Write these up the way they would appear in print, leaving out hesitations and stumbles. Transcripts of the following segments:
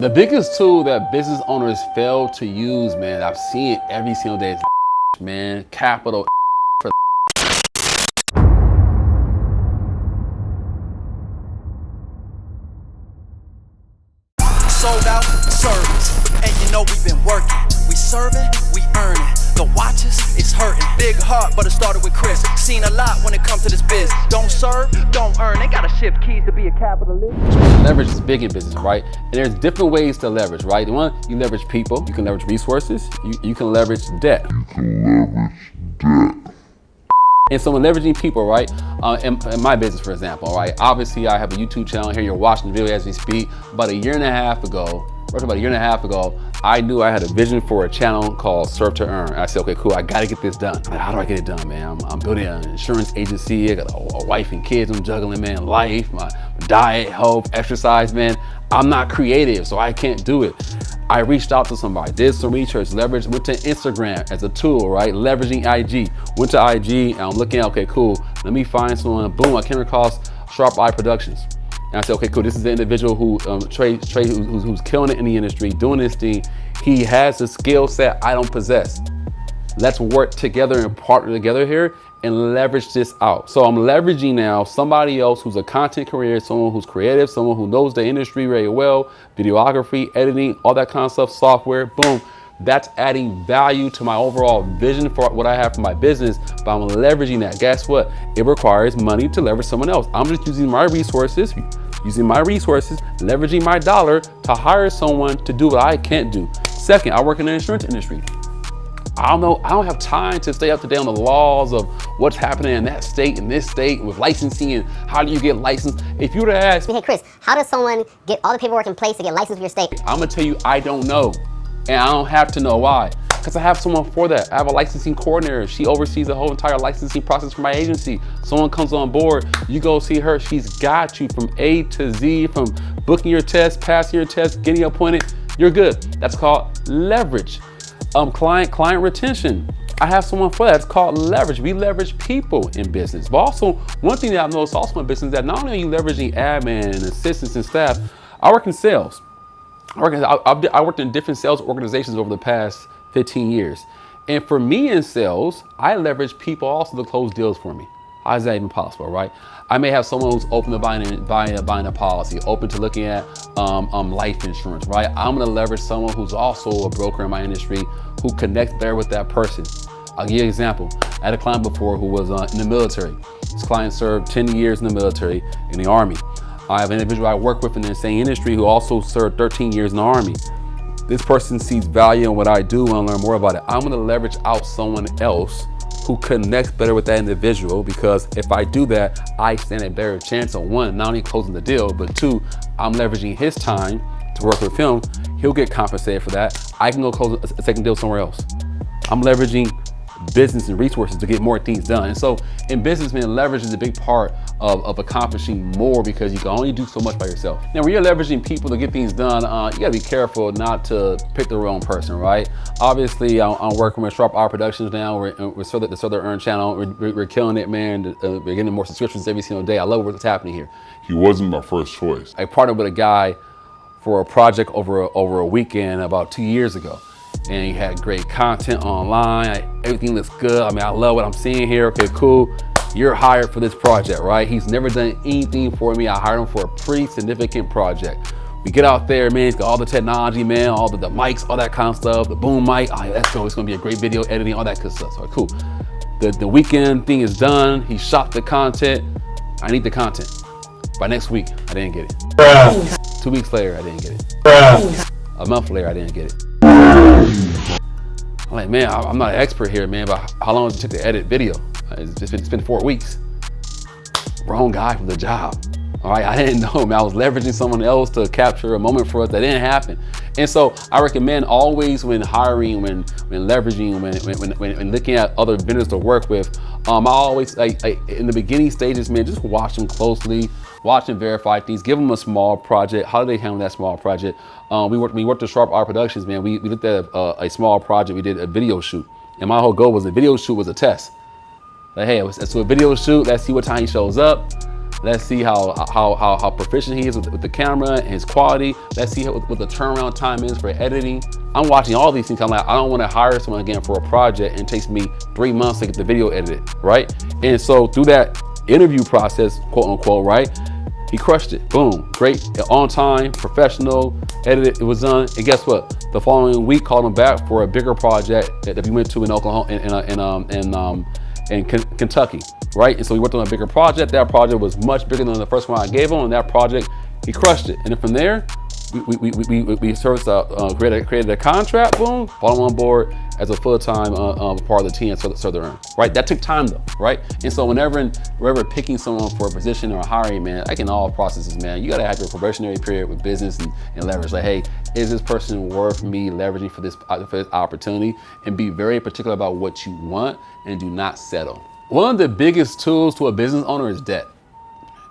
The biggest tool that business owners fail to use, man, I've seen it every single day, is man, capital for sold out service, and you know we've been working. We serving, we earning. The watches, it's hurting. Big heart, but it started with Chris. Seen a lot when it comes to this biz. Don't serve, don't earn. They gotta shift keys to be a capitalist. leverage is big in business, right? And there's different ways to leverage, right? One, you leverage people, you can leverage resources, you can leverage debt. And so when leveraging people, right, in my business, for example, right, obviously I have a YouTube channel here, you're watching the video as we speak. About a year and a half ago, I knew I had a vision for a channel called Serve to Earn. I said, okay, cool, I gotta get this done. Like, how do I get it done, man? I'm building an insurance agency, I got a wife and kids I'm juggling, man, life, my diet, health, exercise, man. I'm not creative, so I can't do it. I reached out to somebody, did some research, leveraged, went to Instagram as a tool, right? Leveraging IG, went to IG, and I'm looking at, okay, cool, let me find someone, boom, I came across Sharp Eye Productions. And I said, okay, cool, this is the individual who, who's killing it in the industry, doing this thing. He has a skill set I don't possess. Let's work together and partner together here and leverage this out. So I'm leveraging now somebody else who's a content creator, someone who's creative, someone who knows the industry very well, videography, editing, all that kind of stuff, software, boom. That's adding value to my overall vision for what I have for my business, but I'm leveraging that. Guess what? It requires money to leverage someone else. I'm just using my resources, leveraging my dollar to hire someone to do what I can't do. Second, I work in the insurance industry. I don't have time to stay up to date on the laws of what's happening in that state and this state with licensing and how do you get licensed. If you were to ask me, hey Chris, how does someone get all the paperwork in place to get licensed for your state? I'm gonna tell you, I don't know. And I don't have to know why. Because I have someone for that. I have a licensing coordinator. She oversees the whole entire licensing process for my agency. Someone comes on board, you go see her, she's got you from A to Z, from booking your test, passing your test, getting appointed, you're good. That's called leverage. Client retention. I have someone for that. It's called leverage. We leverage people in business. But also, one thing that I've noticed also in business is that not only are you leveraging admin and assistants and staff, I work in sales. I worked in different sales organizations over the past 15 years. And for me in sales, I leverage people also to close deals for me. How is that even possible, right? I may have someone who's open to buying a policy, open to looking at life insurance, right? I'm gonna leverage someone who's also a broker in my industry who connects better with that person. I'll give you an example. I had a client before who was in the military. This client served 10 years in the military, in the Army. I have an individual I work with in the same industry who also served 13 years in the Army. This person sees value in what I do and want to learn more about it. I'm gonna leverage out someone else who connects better with that individual, because if I do that, I stand a better chance of, one, not only closing the deal, but two, I'm leveraging his time to work with him. He'll get compensated for that. I can go close a second deal somewhere else. I'm leveraging business and resources to get more things done. And so in business, man, leverage is a big part of accomplishing more, because you can only do so much by yourself. Now, when you're leveraging people to get things done, you gotta be careful not to pick the wrong person, right? Obviously, I'm working with Sharp Eye Productions now. We're the Serve to Earn channel. We're killing it, man. We're getting more subscriptions every single day. I love what's happening here. He wasn't my first choice. I partnered with a guy for a project over a weekend about 2 years ago. And he had great content online. Everything looks good. I mean, I love what I'm seeing here. Okay, cool. You're hired for this project, right? He's never done anything for me. I hired him for a pretty significant project. We get out there, man. He's got all the technology, man, all the mics, all that kind of stuff, the boom mic. Oh, yeah, let's go. It's gonna be a great video editing, all that good stuff. So cool. The weekend thing is done. He shot the content. I need the content. By next week, I didn't get it. 2 weeks later, I didn't get it. A month later, I didn't get it. I'm like, man, I'm not an expert here, man, but how long does it take to edit video? It's been 4 weeks. Wrong guy for the job. All right, I didn't know, man. I was leveraging someone else to capture a moment for us that didn't happen. And so I recommend always, when hiring, when leveraging, when looking at other vendors to work with, I always, in the beginning stages, man, just watch them closely, watch and verify things, give them a small project. How do they handle that small project? We worked at Sharp Art Productions, man. We looked at a small project. We did a video shoot. And my whole goal was the video shoot was a test. Like, hey, let's do a video shoot. Let's see what time he shows up. Let's see how proficient he is with the camera and his quality. Let's see what the turnaround time is for editing. I'm watching all these things. I'm like, I don't want to hire someone again for a project and it takes me 3 months to get the video edited, right? And so through that interview process, quote unquote, right? He crushed it. Boom, great, on time, professional, edited, it was done. And guess what? The following week, called him back for a bigger project that we went to in Oklahoma, in Kentucky, right? And so we worked on a bigger project. That project was much bigger than the first one I gave him, and that project, he crushed it. And then from there, we serviced created a contract, boom, brought him on board as a full-time part of the team at Southern, right? That took time though, right? And so whenever picking someone for a position or hiring, man, like in all processes, man, you gotta have your probationary period with business and leverage. Like, hey, is this person worth me leveraging for this opportunity? And be very particular about what you want and do not settle. One of the biggest tools to a business owner is debt.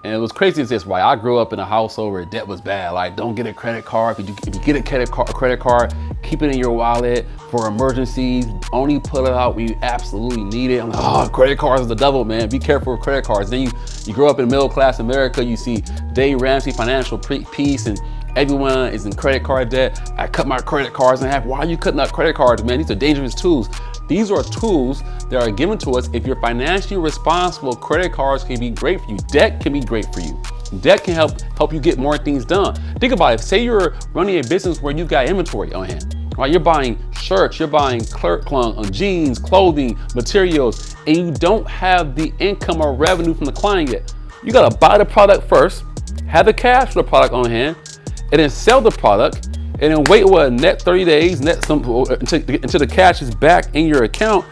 And it was crazy as this, right? I grew up in a household where debt was bad. Like, don't get a credit card. If you get a credit card, keep it in your wallet for emergencies. Only pull it out when you absolutely need it. I'm like, oh, credit cards is the devil, man. Be careful with credit cards. Then you grow up in middle class America. You see Dave Ramsey, Financial Peace, and everyone is in credit card debt. I cut my credit cards in half. Why are you cutting out credit cards, man? These are dangerous tools. These are tools that are given to us. If you're financially responsible, credit cards can be great for you. Debt can be great for you. Debt can help you get more things done. Think about it. Say you're running a business where you've got inventory on hand, right? You're buying shirts, you're buying jeans, clothing, materials, and you don't have the income or revenue from the client yet. You gotta buy the product first, have the cash for the product on hand, and then sell the product, and then wait net 30 days, until the cash is back in your account,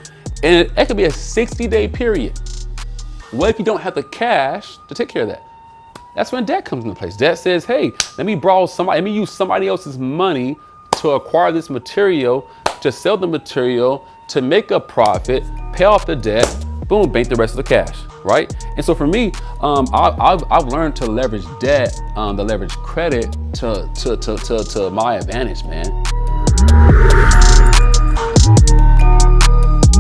and it could be a 60-day period. What if you don't have the cash to take care of that? That's when debt comes into place. Debt says, hey, let me use somebody else's money to acquire this material, to sell the material, to make a profit, pay off the debt, boom, bank the rest of the cash, right? And so for me, I've learned to leverage debt, to leverage credit to my advantage, man.